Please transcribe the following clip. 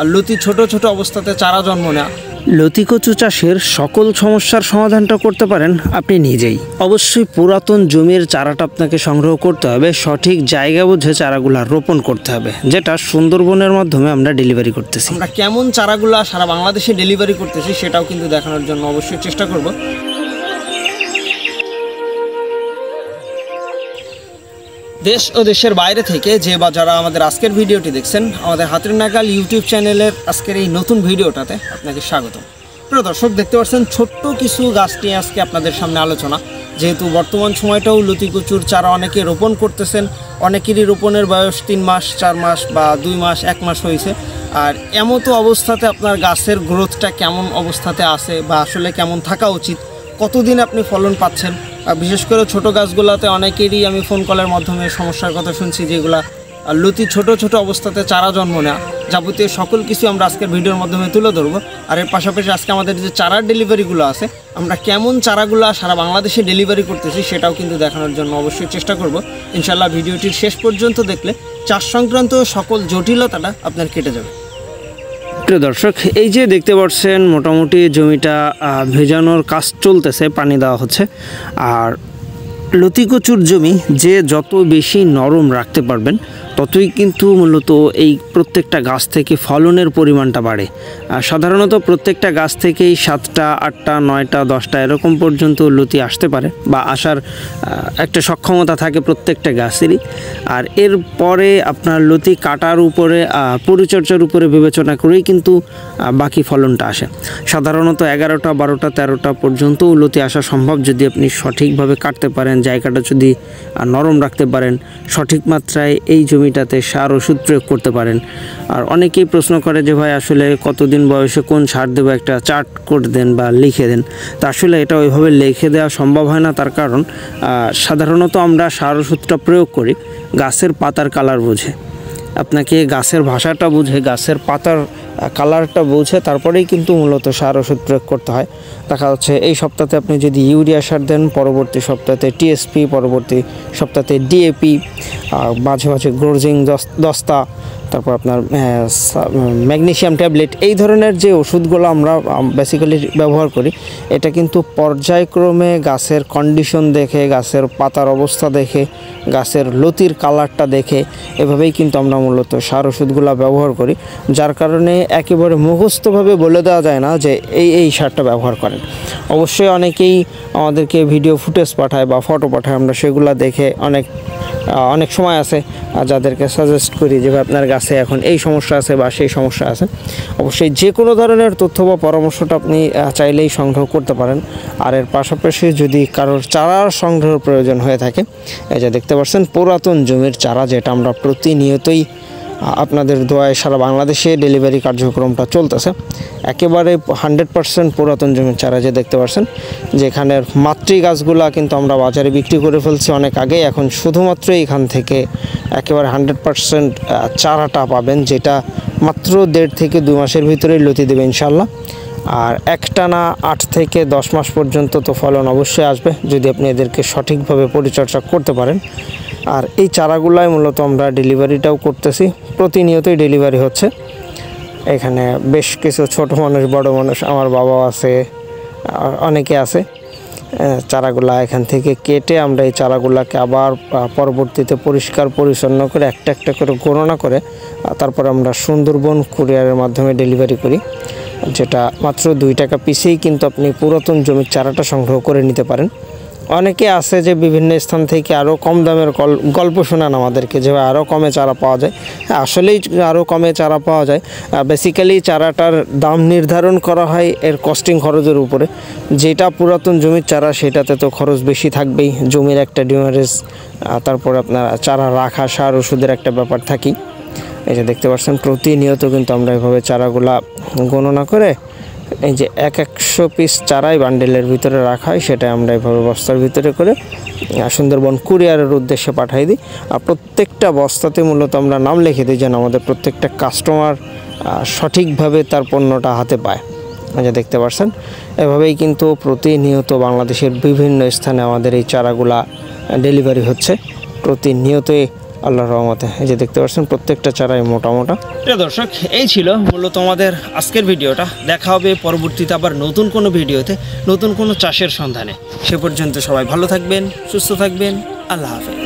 আর লতি ছোট ছোট অবস্থাতে চারা জন্ম নেয়। লতি কচু চাষের সকল সমস্যার সমাধানটা করতে পারেন আপনি নিজেই। অবশ্যই পুরাতন জমির চারাটা আপনাকে সংগ্রহ করতে হবে, সঠিক জায়গা বুঝে চারাগুলা রোপণ করতে হবে, যেটা সুন্দরবনের মাধ্যমে আমরা ডেলিভারি করতেছি। আমরা কেমন চারাগুলা সারা বাংলাদেশে ডেলিভারি করতেছি সেটাও কিন্তু দেখানোর জন্য অবশ্যই চেষ্টা করব। দেশ ও দেশের বাইরে থেকে যে বা যারা আমাদের আজকের ভিডিওটি দেখছেন, আমাদের হাতের নাগাল ইউটিউব চ্যানেলের আজকের এই নতুন ভিডিওটাতে আপনাকে স্বাগত। প্রিয় দর্শক, দেখতে পাচ্ছেন ছোট্ট কিছু গাছ নিয়ে আজকে আপনাদের সামনে আলোচনা। যেহেতু বর্তমান সময়টাও লতি কচুর চারা অনেকে রোপণ করতেছেন, অনেকেরই রোপণের বয়স 3 মাস 4 মাস বা 2 মাস 1 মাস হয়েছে। আর এমতো অবস্থাতে আপনার গাছের গ্রোথটা কেমন অবস্থাতে আছে বা আসলে কেমন থাকা উচিত, কতদিন আপনি ফলন পাচ্ছেন। বিশেষ করে ছোট গাছগুলোতে অনেকেরই আমি ফোন কলের মাধ্যমে সমস্যার কথা শুনছি, যেগুলা লতি ছোট ছোট অবস্থাতে চারা জন্ম নেয়। যাবতীয় সকল কিছু আমরা আজকের ভিডিওর মাধ্যমে তুলে ধরবো। আর এর পাশাপাশি আজকে আমাদের যে চারার ডেলিভারিগুলো আছে, আমরা কেমন চারাগুলো সারা বাংলাদেশে ডেলিভারি করতেছি সেটাও কিন্তু দেখানোর জন্য অবশ্যই চেষ্টা করব। ইনশাল্লাহ ভিডিওটির শেষ পর্যন্ত দেখলে চাষ সংক্রান্ত সকল জটিলতাটা আপনার কেটে যাবে। প্রিয় দর্শক, এই যে দেখতে পাচ্ছেন মোটামুটি জমিটা ভেজানোর কাজ চলতেছে, পানি দেওয়া হচ্ছে। আর লতি কচুর জমি যে যত বেশি নরম রাখতে পারবেন ততই কিন্তু মূলত এই প্রত্যেকটা গাছ থেকে ফলনের পরিমাণটা বাড়ে। সাধারণত প্রত্যেকটা গাছ থেকেই 7টা 8টা 9টা 10টা এরকম পর্যন্ত লতি আসতে পারে বা আসার একটা সক্ষমতা থাকে প্রত্যেকটা গাছেরই। আর এর পরে আপনার লতি কাটার উপরে পরিচর্যার উপরে বিবেচনা করেই কিন্তু বাকি ফলনটা আসে। সাধারণত 11টা 12টা 13টা পর্যন্তও লতি আসা সম্ভব যদি আপনি সঠিকভাবে কাটতে পারেন, জায়গাটা যদি নরম রাখতে পারেন, সঠিক মাত্রায় এই জমিটাতে সার ওষুধ প্রয়োগ করতে পারেন। আর অনেকেই প্রশ্ন করে যে ভাই আসলে কতদিন বয়সে কোন সার দেবো, একটা চার্ট করে দেন বা লিখে দেন। তা আসলে এটা ওইভাবে লিখে দেওয়া সম্ভব হয় না, তার কারণ সাধারণত আমরা সার ওষুধটা প্রয়োগ করি গাছের পাতার কালার বুঝে। আপনাকে গাছের ভাষাটা বুঝে, গাছের পাতার কালারটা বুঝে তারপরেই কিন্তু মূলত সার ওষুধ প্রয়োগ করতে হয়। দেখা যাচ্ছে এই সপ্তাহে আপনি যদি ইউরিয়া সার দেন, পরবর্তী সপ্তাহে টিএসপি, পরবর্তী সপ্তাহে ডিএপি, মাঝে মাঝে গ্রোজিং দস্তা, তারপর আপনার ম্যাগনেসিয়াম ট্যাবলেট, এই ধরনের যে ওষুধগুলো আমরা বেসিক্যালি ব্যবহার করি, এটা কিন্তু পর্যায়ক্রমে গাছের কন্ডিশন দেখে, গাছের পাতার অবস্থা দেখে, গাছের লতির কালারটা দেখে এভাবেই কিন্তু আমরা মূলত সার ওষুধগুলো ব্যবহার করি। যার কারণে একেবারে মুখস্থভাবে বলে দেওয়া যায় না যে এই সারটা ব্যবহার করেন। অবশ্যই অনেকেই আমাদেরকে ভিডিও ফুটেজ পাঠায় বা ফটো পাঠায়, আমরা সেগুলো দেখে অনেক সময় আছে যাদেরকে সাজেস্ট করি যে আপনার গাছে এখন এই সমস্যা আছে বা সেই সমস্যা আছে। অবশ্যই যে কোনো ধরনের তথ্য বা পরামর্শটা আপনি চাইলেই সংগ্রহ করতে পারেন। আর এর পাশাপাশি যদি কারোর চারার সংগ্রহের প্রয়োজন হয়ে থাকে, এই যে দেখতে পাচ্ছেন পুরাতন জমির চারা, যেটা আমরা প্রতিনিয়তই আপনাদের দোয়ায় সারা বাংলাদেশে ডেলিভারি কার্যক্রমটা চলতেছে। একেবারে 100% পুরাতন জমির চারা যে দেখতে পাচ্ছেন, যেখানের মাতৃ গাছগুলা কিন্তু আমরা বাজারে বিক্রি করে ফেলছি অনেক আগেই। এখন শুধুমাত্র এখান থেকে একেবারে 100% চারাটা পাবেন, যেটা মাত্র 1.5 থেকে 2 মাসের ভিতরেই লতি দেবে ইনশাল্লাহ। আর একটানা 8 থেকে 10 মাস পর্যন্ত তো ফলন অবশ্যই আসবে যদি আপনি এদেরকে সঠিকভাবে পরিচর্যা করতে পারেন। আর এই চারাগুলাই মূলত আমরা ডেলিভারিটাও করতেছি, প্রতিনিয়তই ডেলিভারি হচ্ছে। এখানে বেশ কিছু ছোট মানুষ, বড় মানুষ, আমার বাবাও আছে, অনেকে আছে। চারাগুলা এখান থেকে কেটে আমরা এই চারাগুলাকে আবার পরবর্তীতে পরিষ্কার পরিচ্ছন্ন করে একটা একটা করে গণনা করে তারপর আমরা সুন্দরবন কুরিয়ারের মাধ্যমে ডেলিভারি করি, যেটা মাত্র 2 টাকা পিসেই কিন্তু আপনি পুরাতন জমির চারাটা সংগ্রহ করে নিতে পারেন। অনেকে আছে যে বিভিন্ন স্থান থেকে আরও কম দামের গল্প শোনান আমাদেরকে যে আরও কমে চারা পাওয়া যায়। আসলেই আরও কমে চারা পাওয়া যায়। বেসিক্যালি চারাটার দাম নির্ধারণ করা হয় এর কস্টিং খরচের উপরে। যেটা পুরাতন জমির চারা সেটাতে তো খরচ বেশি থাকবেই, জমির একটা ডিমারেজ, তারপর আপনার চারা রাখা, সার ওষুধের একটা ব্যাপার থাকেই। এই যে দেখতে পাচ্ছেন প্রতিনিয়ত কিন্তু আমরা এভাবে চারাগুলা গণনা করে এই যে 100 পিস চারাই বান্ডেলের ভিতরে রাখা হয়, সেটা আমরা এভাবে বস্তার ভিতরে করে সুন্দরবন কুরিয়ারের উদ্দেশ্যে পাঠাই দিই। আর প্রত্যেকটা বস্তাতে মূলত আমরা নাম লিখে দিই যেন আমাদের প্রত্যেকটা কাস্টমার সঠিকভাবে তার পণ্যটা হাতে পায়। যে দেখতে পাচ্ছেন এভাবেই কিন্তু প্রতিনিয়ত বাংলাদেশের বিভিন্ন স্থানে আমাদের এই চারাগুলা ডেলিভারি হচ্ছে। প্রতিনিয়তই আল্লাহর রহমতে। এই যে দেখতে পাচ্ছেন প্রত্যেকটা চারাই মোটা মোটা। প্রিয় দর্শক, এই ছিল মূলত আমাদের আজকের ভিডিওটা। দেখা হবে পরবর্তীতে আবার নতুন কোনো ভিডিওতে, নতুন কোনো চাষের সন্ধানে। সে পর্যন্ত সবাই ভালো থাকবেন, সুস্থ থাকবেন। আল্লাহ হাফেজ।